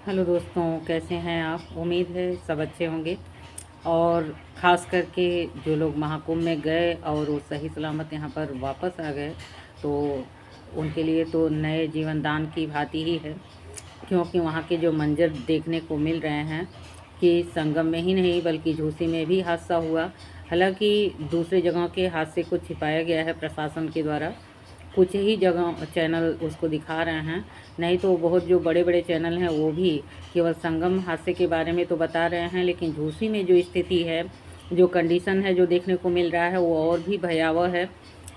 Hello दोस्तों, कैसे हैं आप? उम्मीद है सब अच्छे होंगे। और ख़ास करके जो लोग महाकुंभ में गए और वो सही सलामत यहाँ पर वापस आ गए, तो उनके लिए तो नए जीवन दान की भांति ही है। क्योंकि वहाँ के जो मंजर देखने को मिल रहे हैं कि संगम में ही नहीं बल्कि झूसी में भी हादसा हुआ। हालांकि दूसरी जगहों के हादसे को छिपाया गया है प्रशासन के द्वारा, कुछ ही जगह चैनल उसको दिखा रहे हैं। नहीं तो बहुत जो बड़े बड़े चैनल हैं वो भी केवल संगम हादसे के बारे में तो बता रहे हैं, लेकिन झूसी में जो स्थिति है, जो कंडीशन है, जो देखने को मिल रहा है वो और भी भयावह है।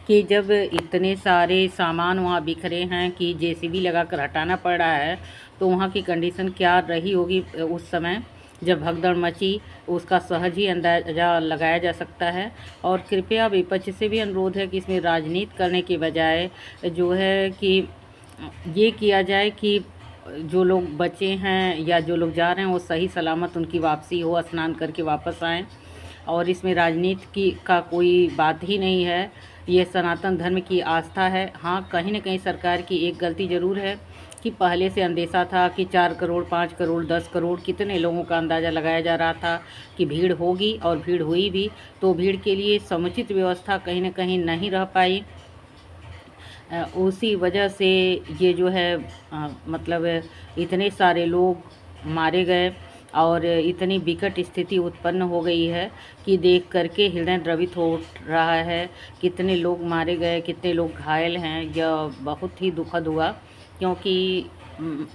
कि जब इतने सारे सामान वहाँ बिखरे हैं कि जेसीबी लगाकर हटाना पड़ रहा है, तो वहाँ की कंडीशन क्या रही होगी उस समय जब भगदड़ मची, उसका सहज ही अंदाज़ा लगाया जा सकता है। और कृपया विपक्ष से भी अनुरोध है कि इसमें राजनीति करने के बजाय जो है कि ये किया जाए कि जो लोग बचे हैं या जो लोग जा रहे हैं वो सही सलामत उनकी वापसी हो, स्नान करके वापस आएँ। और इसमें राजनीति की का कोई बात ही नहीं है। ये सनातन धर्म की आस्था है। हाँ, कहीं न कहीं सरकार की एक गलती ज़रूर है कि पहले से अंदेशा था कि 4 करोड़, 5 करोड़, 10 करोड़ कितने लोगों का अंदाज़ा लगाया जा रहा था कि भीड़ होगी, और भीड़ हुई भी। तो भीड़ के लिए समुचित व्यवस्था कहीं न कहीं नहीं रह पाई। उसी वजह से ये जो है मतलब इतने सारे लोग मारे गए और इतनी विकट स्थिति उत्पन्न हो गई है कि देख करके हृदय द्रवित हो रहा है। कितने लोग मारे गए, कितने लोग घायल हैं, यह बहुत ही दुखद हुआ। क्योंकि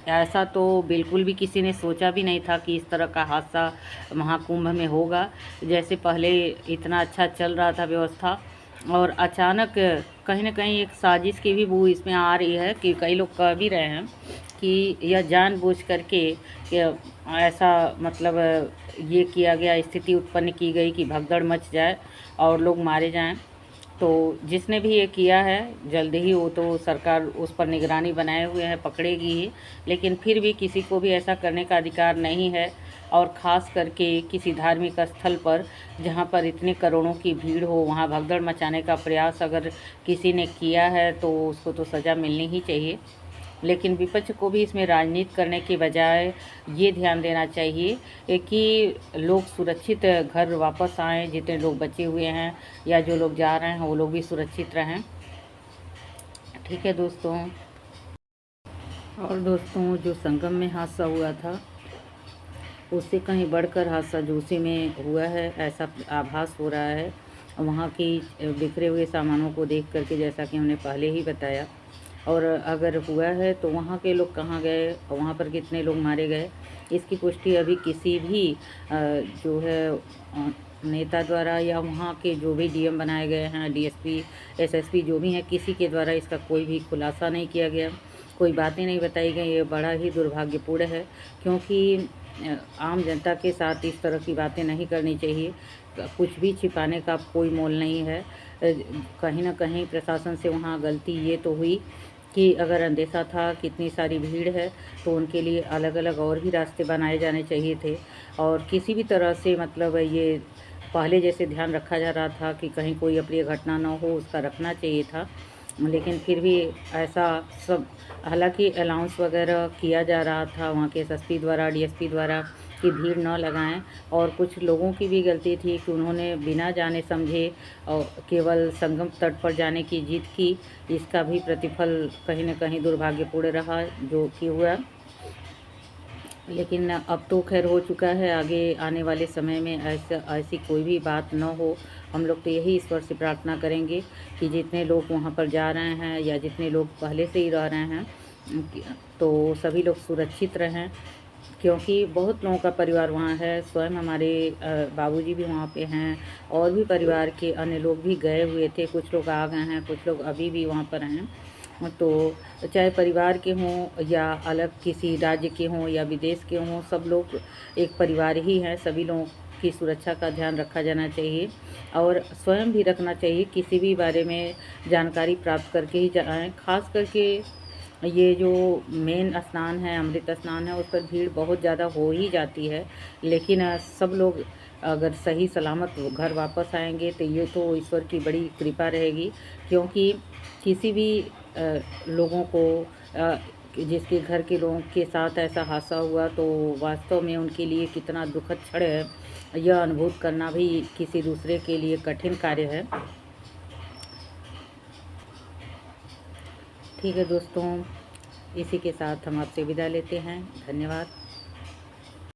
ऐसा तो बिल्कुल भी किसी ने सोचा भी नहीं था कि इस तरह का हादसा महाकुंभ में होगा। जैसे पहले इतना अच्छा चल रहा था व्यवस्था, और अचानक कहीं न कहीं एक साजिश की भी बू इसमें आ रही है कि कई लोग कह भी रहे हैं कि यह जानबूझ करके कि ऐसा मतलब ये किया गया, स्थिति उत्पन्न की गई कि भगदड़ मच जाए और लोग मारे जाएँ। तो जिसने भी ये किया है, जल्द ही वो तो सरकार उस पर निगरानी बनाए हुए है, पकड़ेगी ही। लेकिन फिर भी किसी को भी ऐसा करने का अधिकार नहीं है। और ख़ास करके किसी धार्मिक स्थल पर जहाँ पर इतने करोड़ों की भीड़ हो, वहाँ भगदड़ मचाने का प्रयास अगर किसी ने किया है तो उसको तो सज़ा मिलनी ही चाहिए। लेकिन विपक्ष को भी इसमें राजनीति करने के बजाय ये ध्यान देना चाहिए कि लोग सुरक्षित घर वापस आएँ, जितने लोग बचे हुए हैं या जो लोग जा रहे हैं वो लोग भी सुरक्षित रहें। ठीक है दोस्तों। और दोस्तों, जो संगम में हादसा हुआ था उससे कहीं बढ़कर हादसा झूसी में हुआ है, ऐसा आभास हो रहा है। वहाँ की बिखरे हुए सामानों को देख करके, जैसा कि हमने पहले ही बताया। और अगर हुआ है तो वहाँ के लोग कहाँ गए, वहाँ पर कितने लोग मारे गए, इसकी पुष्टि अभी किसी भी जो है नेता द्वारा या वहाँ के जो भी डीएम बनाए गए हैं, डीएसपी, एसएसपी जो भी हैं, किसी के द्वारा इसका कोई भी खुलासा नहीं किया गया, कोई बातें नहीं बताई गई। ये बड़ा ही दुर्भाग्यपूर्ण है। क्योंकि आम जनता के साथ इस तरह की बातें नहीं करनी चाहिए। कुछ भी छिपाने का कोई मोल नहीं है। कहीं न कहीं प्रशासन से वहाँ गलती ये तो हुई कि अगर अंदेशा था कि इतनी सारी भीड़ है तो उनके लिए अलग-अलग और भी रास्ते बनाए जाने चाहिए थे। और किसी भी तरह से मतलब ये पहले जैसे ध्यान रखा जा रहा था कि कहीं कोई अप्रिय घटना ना हो, उसका रखना चाहिए था। लेकिन फिर भी ऐसा सब, हालांकि अलाउंस वगैरह किया जा रहा था वहाँ के एसएसपी द्वारा, डीएसपी द्वारा कि भीड़ न लगाएं। और कुछ लोगों की भी गलती थी कि उन्होंने बिना जाने समझे और केवल संगम तट पर जाने की जिद की। इसका भी प्रतिफल कहीं न कहीं दुर्भाग्यपूर्ण रहा जो कि हुआ। लेकिन अब तो खैर हो चुका है। आगे आने वाले समय में ऐसी कोई भी बात न हो। हम लोग तो यही ईश्वर से प्रार्थना करेंगे कि जितने लोग वहाँ पर जा रहे हैं या जितने लोग पहले से ही रह रहे हैं, तो सभी लोग सुरक्षित रहें। क्योंकि बहुत लोगों का परिवार वहाँ है। स्वयं हमारे बाबूजी भी वहाँ पे हैं, और भी परिवार के अन्य लोग भी गए हुए थे। कुछ लोग आ गए हैं, कुछ लोग अभी भी वहाँ पर हैं। तो चाहे परिवार के हों या अलग किसी राज्य के हों या विदेश के हों, सब लोग एक परिवार ही हैं। सभी लोगों की सुरक्षा का ध्यान रखा जाना चाहिए और स्वयं भी रखना चाहिए। किसी भी बारे में जानकारी प्राप्त करके ही जाएँ। ख़ास करके ये जो मेन स्नान है, अमृत स्नान है, उस पर भीड़ बहुत ज़्यादा हो ही जाती है। लेकिन सब लोग अगर सही सलामत घर वापस आएंगे तो ये तो ईश्वर की बड़ी कृपा रहेगी। क्योंकि किसी भी लोगों को कि जिसके घर के लोगों के साथ ऐसा हादसा हुआ, तो वास्तव में उनके लिए कितना दुखद क्षण है, यह अनुभूत करना भी किसी दूसरे के लिए कठिन कार्य है। ठीक है दोस्तों, इसी के साथ हम आपसे विदा लेते हैं। धन्यवाद।